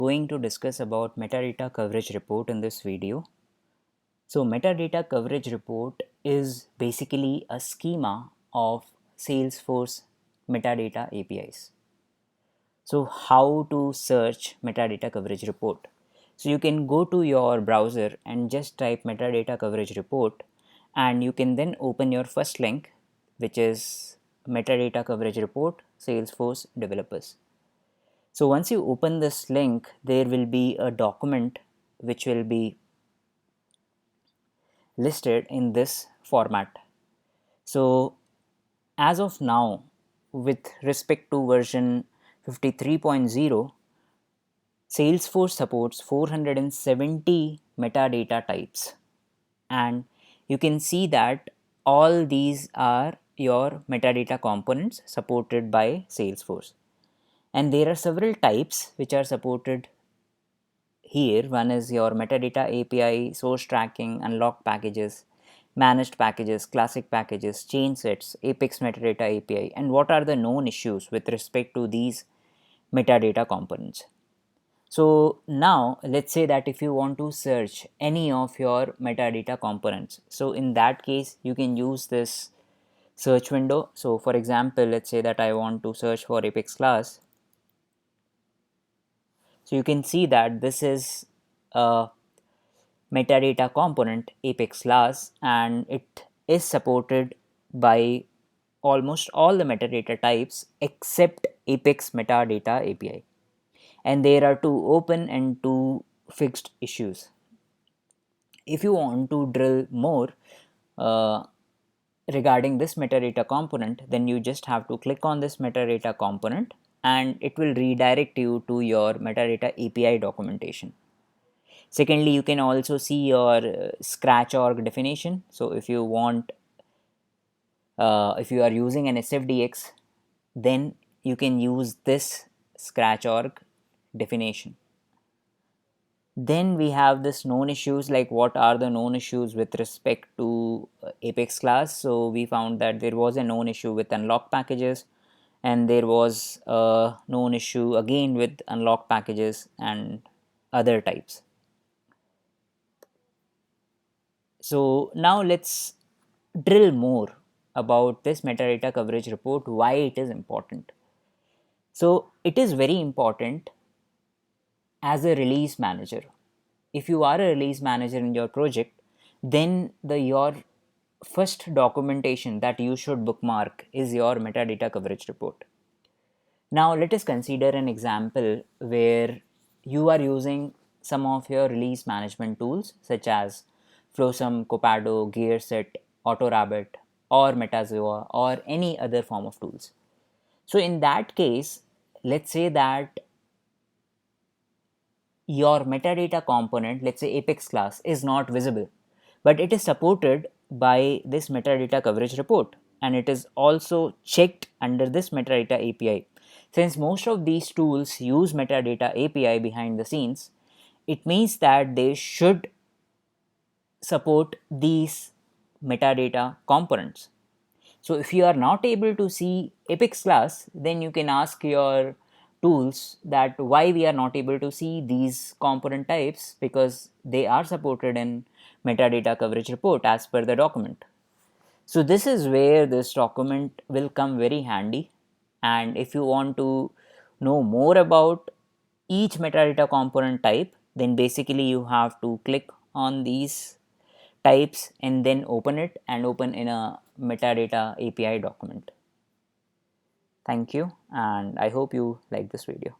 Going to discuss about metadata coverage report in this video. So metadata coverage report is basically a schema of Salesforce metadata APIs. So how to search metadata coverage report? So you can go to your browser and just type metadata coverage report, and you can then open your first link, which is metadata coverage report Salesforce developers. So once you open this link, there will be a document which will be listed in this format. So as of now, with respect to version 53.0, Salesforce supports 470 metadata types, and you can see that all these are your metadata components supported by Salesforce. And there are several types which are supported here. One is your metadata API, source tracking, unlocked packages, managed packages, classic packages, change sets, Apex metadata API, and what are the known issues with respect to these metadata components. So now let's say that if you want to search any of your metadata components, so in that case you can use this search window. So for example, let's say that I want to search for Apex class. So you can see that this is a metadata component Apex class, and it is supported by almost all the metadata types except Apex metadata API. And there are two open and two fixed issues. If you want to drill more uh, regarding this metadata component, then you just have to click on this metadata component and it will redirect you to your metadata API documentation. Secondly, you can also see your scratch org definition. So if you want, if you are using an SFDX, then you can use this scratch org definition. Then we have this known issues, like what are the known issues with respect to Apex class. So we found that there was a known issue with unlocked packages, and there was a known issue again with unlocked packages and other types. So now let's drill more about this metadata coverage report, why it is important. So it is very important as a release manager. If you are a release manager in your project, then your first documentation that you should bookmark is your metadata coverage report. Now let us consider an example where you are using some of your release management tools such as Flowsum, Copado, GearSet, AutoRabbit, or Metazoa, or any other form of tools. So in that case, let's say that your metadata component, let's say Apex class, is not visible, but it is supported by this metadata coverage report, and it is also checked under this metadata API. Since most of these tools use metadata API behind the scenes, it means that they should support these metadata components. So if you are not able to see Apex class, then you can ask your tools that why we are not able to see these component types, because they are supported in metadata coverage report as per the document. So this is where this document will come very handy, and if you want to know more about each metadata component type, then basically you have to click on these types and then open it and open in a metadata API document. Thank you, and I hope you like this video.